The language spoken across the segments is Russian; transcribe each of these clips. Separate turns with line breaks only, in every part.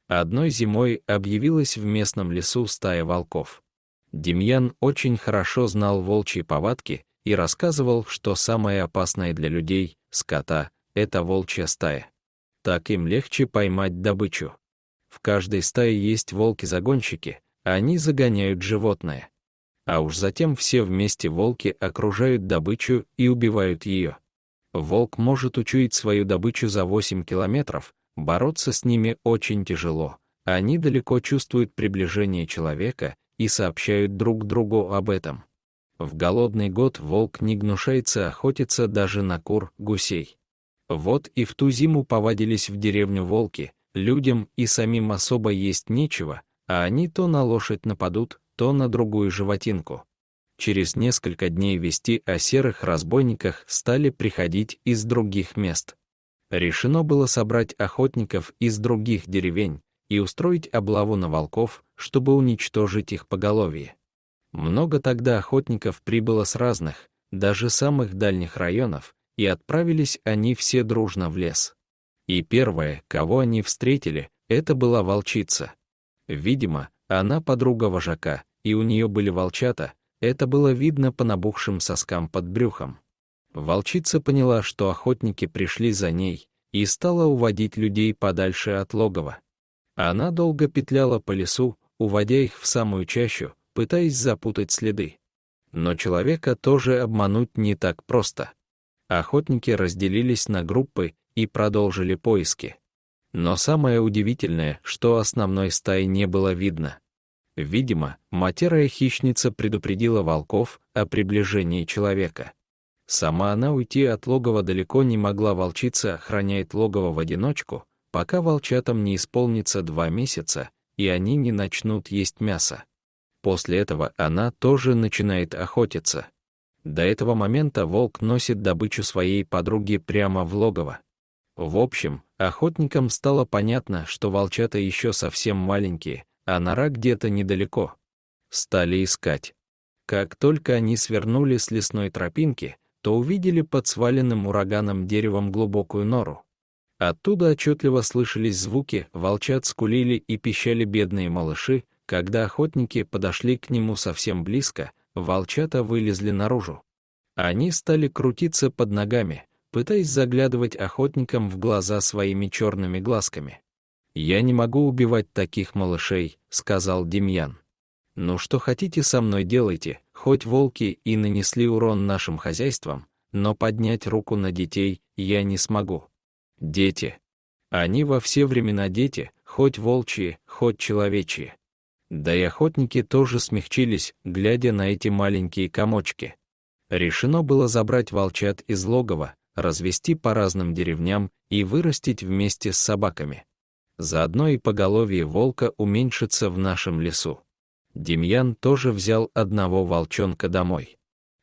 Одной зимой объявилась в местном лесу стая волков. Демьян очень хорошо знал волчьи повадки и рассказывал, что самое опасное для людей, скота, это волчья стая. Так им легче поймать добычу. В каждой стае есть волки-загонщики, они загоняют животное. А уж затем все вместе волки окружают добычу и убивают ее. Волк может учуять свою добычу за 8 километров, бороться с ними очень тяжело. Они далеко чувствуют приближение человека и сообщают друг другу об этом. В голодный год волк не гнушается охотиться даже на кур, гусей. Вот и в ту зиму повадились в деревню волки, людям и самим особо есть нечего, а они то на лошадь нападут, то на другую животинку. Через несколько дней вести о серых разбойниках стали приходить из других мест. Решено было собрать охотников из других деревень и устроить облаву на волков, чтобы уничтожить их поголовье. Много тогда охотников прибыло с разных, даже самых дальних районов, и отправились они все дружно в лес. И первое, кого они встретили, это была волчица. Видимо, она подруга вожака, и у нее были волчата, это было видно по набухшим соскам под брюхом. Волчица поняла, что охотники пришли за ней, и стала уводить людей подальше от логова. Она долго петляла по лесу, уводя их в самую чащу, пытаясь запутать следы. Но человека тоже обмануть не так просто. Охотники разделились на группы и продолжили поиски. Но самое удивительное, что основной стаи не было видно. Видимо, матерая хищница предупредила волков о приближении человека. Сама она уйти от логова далеко не могла, волчица охраняет логово в одиночку, пока волчатам не исполнится 2 месяца, и они не начнут есть мясо. После этого она тоже начинает охотиться. До этого момента волк носит добычу своей подруги прямо в логово. В общем, охотникам стало понятно, что волчата еще совсем маленькие, а нора где-то недалеко. Стали искать. Как только они свернули с лесной тропинки, то увидели под сваленным ураганом деревом глубокую нору. Оттуда отчетливо слышались звуки, волчат скулили и пищали бедные малыши. Когда охотники подошли к нему совсем близко, волчата вылезли наружу. Они стали крутиться под ногами, пытаясь заглядывать охотникам в глаза своими черными глазками. «Я не могу убивать таких малышей», — сказал Демьян. «Ну что хотите со мной делайте, хоть волки и нанесли урон нашим хозяйствам, но поднять руку на детей я не смогу. Дети. Они во все времена дети, хоть волчьи, хоть человечьи». Да и охотники тоже смягчились, глядя на эти маленькие комочки. Решено было забрать волчат из логова, развести по разным деревням и вырастить вместе с собаками. Заодно и поголовье волка уменьшится в нашем лесу. Демьян тоже взял одного волчонка домой.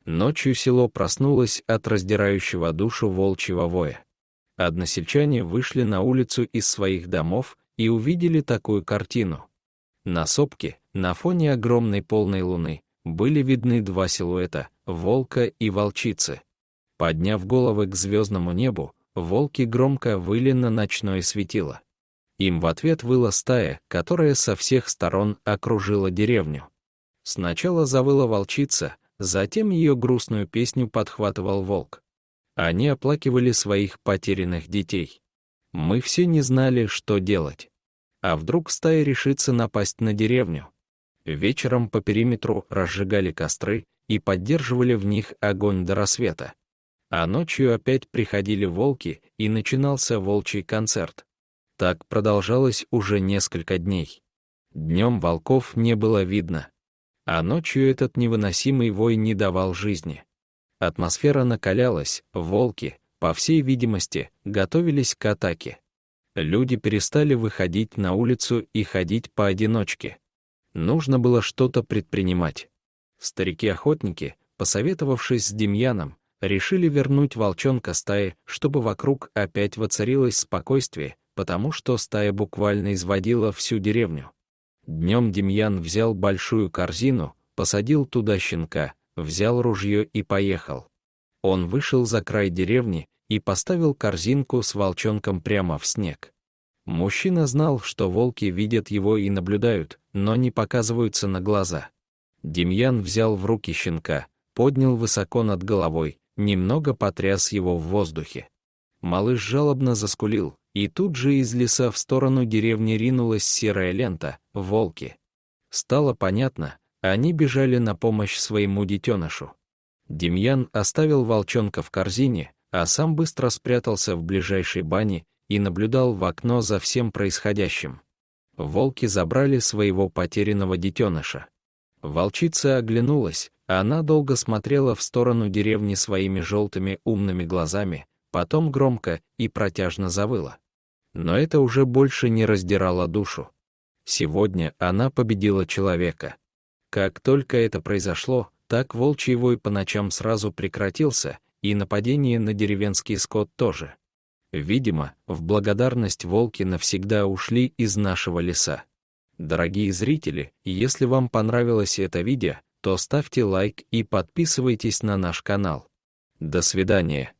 Ночью село проснулось от раздирающего душу волчьего воя. Односельчане вышли на улицу из своих домов и увидели такую картину. На сопке, на фоне огромной полной луны, были видны 2 силуэта — волка и волчицы. Подняв головы к звездному небу, волки громко выли на ночное светило. Им в ответ выла стая, которая со всех сторон окружила деревню. Сначала завыла волчица, затем ее грустную песню подхватывал волк. Они оплакивали своих потерянных детей. Мы все не знали, что делать. А вдруг стая решится напасть на деревню? Вечером по периметру разжигали костры и поддерживали в них огонь до рассвета. А ночью опять приходили волки, и начинался волчий концерт. Так продолжалось уже несколько дней. Днем волков не было видно, а ночью этот невыносимый вой не давал жизни. Атмосфера накалялась, волки, по всей видимости, готовились к атаке. Люди перестали выходить на улицу и ходить поодиночке. Нужно было что-то предпринимать. Старики-охотники, посоветовавшись с Демьяном, решили вернуть волчонка стае, чтобы вокруг опять воцарилось спокойствие, потому что стая буквально изводила всю деревню. Днем Демьян взял большую корзину, посадил туда щенка, взял ружье и поехал. Он вышел за край деревни и поставил корзинку с волчонком прямо в снег. Мужчина знал, что волки видят его и наблюдают, но не показываются на глаза. Демьян взял в руки щенка, поднял высоко над головой, немного потряс его в воздухе. Малыш жалобно заскулил, и тут же из леса в сторону деревни ринулась серая лента — волки. Стало понятно, они бежали на помощь своему детенышу. Демьян оставил волчонка в корзине, а сам быстро спрятался в ближайшей бане и наблюдал в окно за всем происходящим. Волки забрали своего потерянного детеныша. Волчица оглянулась, она долго смотрела в сторону деревни своими желтыми умными глазами, потом громко и протяжно завыла. Но это уже больше не раздирало душу. Сегодня она победила человека. Как только это произошло, так волчий вой по ночам сразу прекратился, и нападение на деревенский скот тоже. Видимо, в благодарность волки навсегда ушли из нашего леса. Дорогие зрители, если вам понравилось это видео, то ставьте лайк и подписывайтесь на наш канал. До свидания.